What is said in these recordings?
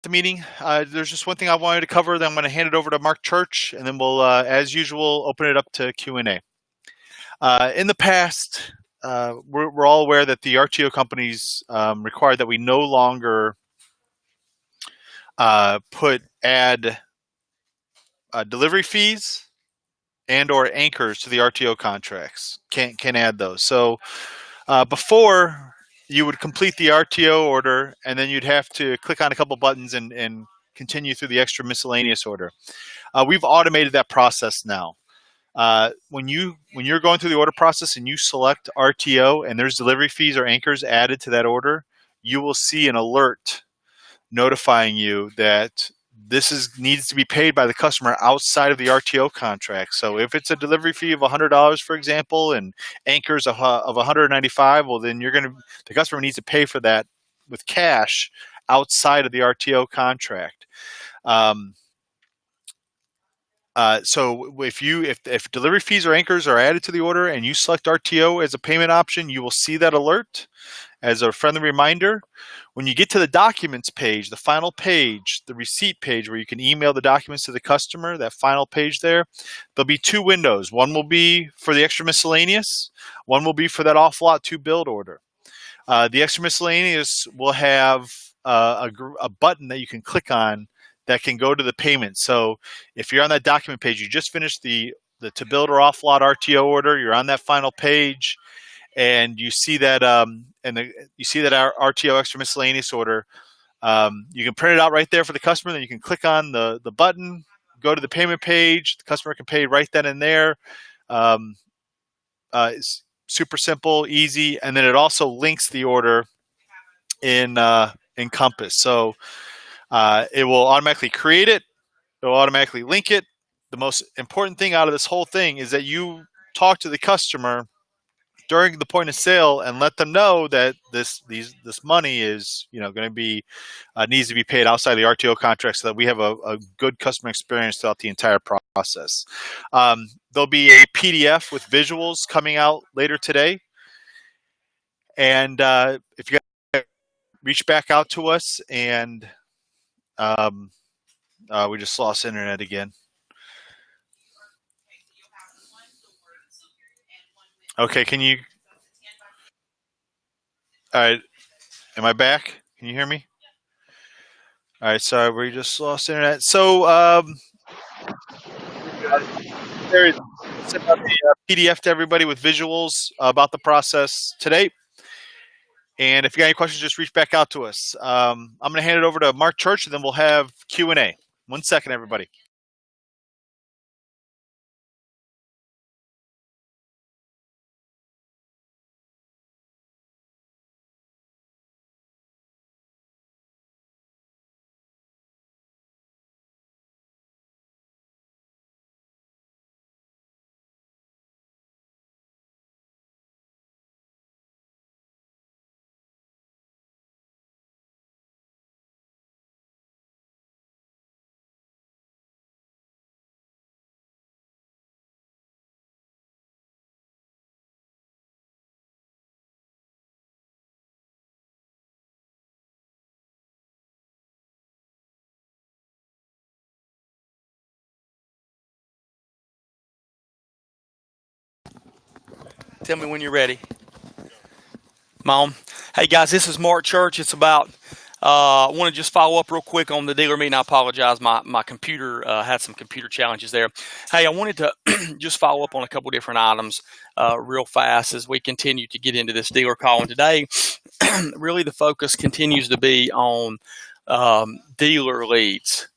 the meeting. There's just one thing I wanted to cover. Then I'm going to hand it over to Mark Church, and then we'll, as usual, open it up to Q&A. In the past, we're all aware that the RTO companies required that we no longer add delivery fees and/or anchors to the RTO contracts. Can't add those. So before, you would complete the RTO order, and then you'd have to click on a couple buttons and continue through the extra miscellaneous order. We've automated that process now. When you're going through the order process and you select RTO and there's delivery fees or anchors added to that order, you will see an alert notifying you that this needs to be paid by the customer outside of the RTO contract. So if it's a delivery fee of $100, for example, and anchors of $195, well, then the customer needs to pay for that with cash outside of the RTO contract. So if delivery fees or anchors are added to the order and you select RTO as a payment option, you will see that alert as a friendly reminder. When you get to the documents page, the final page, the receipt page where you can email the documents to the customer, that final page there, there'll be two windows. One will be for the extra miscellaneous. One will be for that off-lot to build order. The extra miscellaneous will have a button that you can click on that can go to the payment. So if you're on that document page, you just finished the to build or off-lot RTO order, you're on that final page, and you see that you see that our RTO extra miscellaneous order. You can print it out right there for the customer. Then you can click on the button, go to the payment page. The customer can pay right then and there. It's super simple, easy, and then it also links the order in Compass. So it will automatically create it. It will automatically link it. The most important thing out of this whole thing is that you talk to the customer during the point of sale and let them know that this money is going to be needs to be paid outside the RTO contract, so that we have a good customer experience throughout the entire process. There'll be a PDF with visuals coming out later today, and if you guys reach back out to us, and we just lost internet again. Okay, can you? All right, am I back? Can you hear me? All right, sorry, we just lost internet. So there, sent out the PDF to everybody with visuals about the process today. And if you got any questions, just reach back out to us. I'm going to hand it over to Mark Church, and then we'll have Q&A. 1 second, everybody. Tell me when you're ready. Mom. Hey, guys, this is Mark Church. It's about, I want to just follow up real quick on the dealer meeting. I apologize. My computer had some computer challenges there. Hey, I wanted to just follow up on a couple different items real fast as we continue to get into this dealer call. And today, really the focus continues to be on dealer leads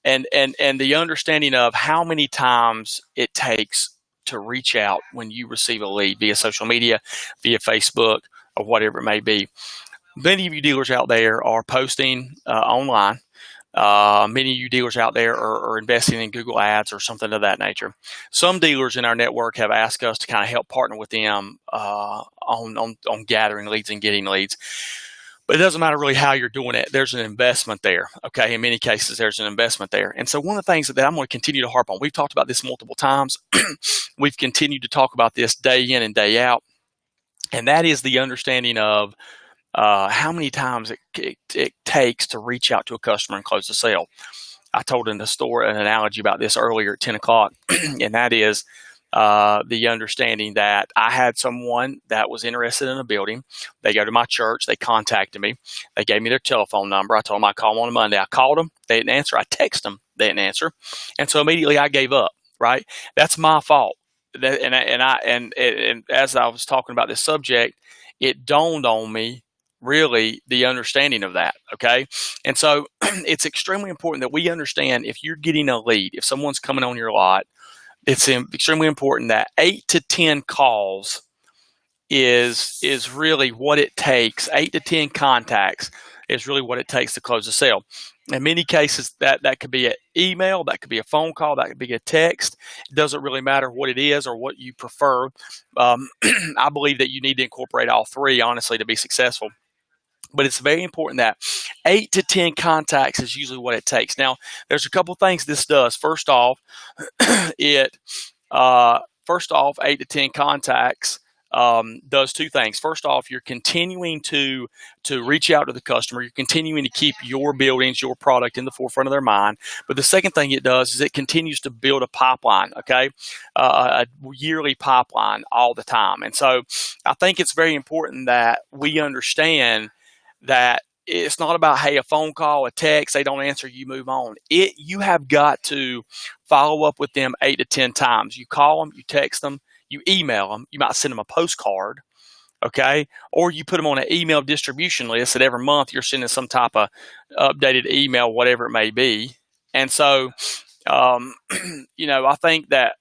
and the understanding of how many times it takes to reach out when you receive a lead via social media, via Facebook, or whatever it may be. Many of you dealers out there are posting online. Many of you dealers out there are investing in Google Ads or something of that nature. Some dealers in our network have asked us to kind of help partner with them on gathering leads and getting leads. But it doesn't matter really how you're doing it. There's an investment there. Okay. In many cases, there's an investment there. And so one of the things that I'm going to continue to harp on, we've talked about this multiple times. We've continued to talk about this day in and day out. And that is the understanding of how many times it takes to reach out to a customer and close the sale. I told in the story an analogy about this earlier at 10 o'clock, and that is the understanding that I had someone that was interested in a building. They go to my church. They contacted me. They gave me their telephone number. I told them I'd call them on a Monday. I called them. They didn't answer. I texted them. They didn't answer. And so immediately I gave up, right? That's my fault. And as I was talking about this subject, it dawned on me really the understanding of that. Okay. And so it's extremely important that we understand if you're getting a lead, if someone's coming on your lot, it's extremely important that 8 to 10 calls is really what it takes. 8 to 10 contacts is really what it takes to close a sale. In many cases, that could be an email, that could be a phone call, that could be a text. It doesn't really matter what it is or what you prefer. I believe that you need to incorporate all three, honestly, to be successful. But it's very important that 8 to 10 contacts is usually what it takes. Now, there's a couple things this does. First off, 8 to 10 contacts does two things. First off, you're continuing to reach out to the customer. You're continuing to keep your buildings, your product in the forefront of their mind. But the second thing it does is it continues to build a pipeline, okay, a yearly pipeline all the time. And so I think it's very important that we understand that it's not about, hey, a phone call, a text, they don't answer, you move on. You have got to follow up with them 8 to 10 times. You call them, you text them, you email them, you might send them a postcard, okay? Or you put them on an email distribution list that every month you're sending some type of updated email, whatever it may be. And so, I think that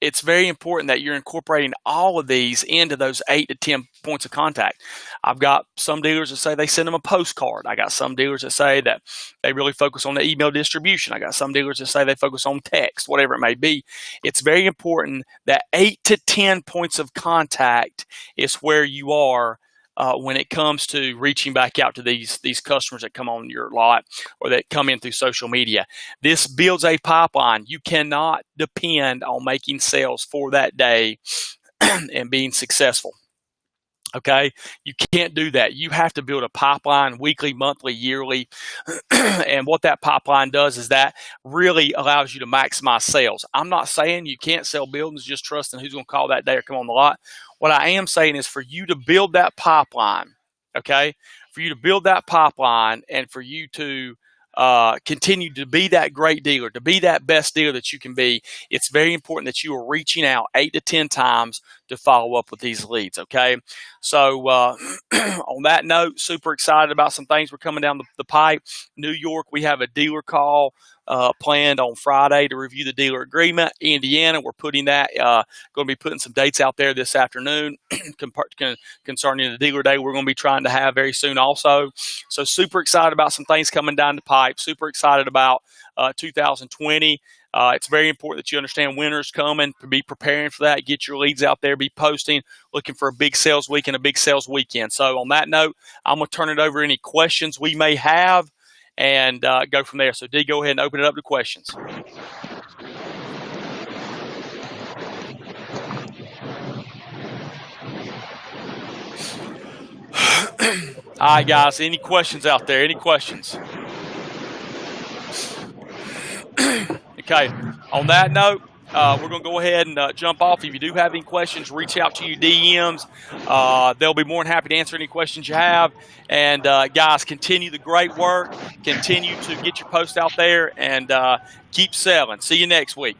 it's very important that you're incorporating all of these into those 8 to 10 points of contact. I've got some dealers that say they send them a postcard. I got some dealers that say that they really focus on the email distribution. I got some dealers that say they focus on text, whatever it may be. It's very important that 8 to 10 points of contact is where you are when it comes to reaching back out to these customers that come on your lot or that come in through social media. This builds a pipeline. You cannot depend on making sales for that day and being successful. Okay, you can't do that. You have to build a pipeline weekly, monthly, yearly. And what that pipeline does is that really allows you to maximize sales. I'm not saying you can't sell buildings just trusting who's going to call that day or come on the lot. What I am saying is for you to build that pipeline, okay, for you to build that pipeline and for you to continue to be that great dealer, to be that best dealer that you can be, it's very important that you are reaching out 8 to 10 times to follow up with these leads, okay? So on that note, super excited about some things we're coming down the pipe. New York, we have a dealer call planned on Friday to review the dealer agreement. Indiana, we're putting that, going to be putting some dates out there this afternoon concerning the dealer day we're going to be trying to have very soon also. So super excited about some things coming down the pipe. Super excited about 2020. It's very important that you understand winter's coming, to be preparing for that, get your leads out there, be posting, looking for a big sales week and a big sales weekend. So on that note, I'm going to turn it over to any questions we may have and go from there. So D, go ahead and open it up to questions. All right, guys, any questions out there? Any questions? Okay, on that note, we're going to go ahead and jump off. If you do have any questions, reach out to your DMs. They'll be more than happy to answer any questions you have. And, guys, continue the great work. Continue to get your post out there and keep selling. See you next week.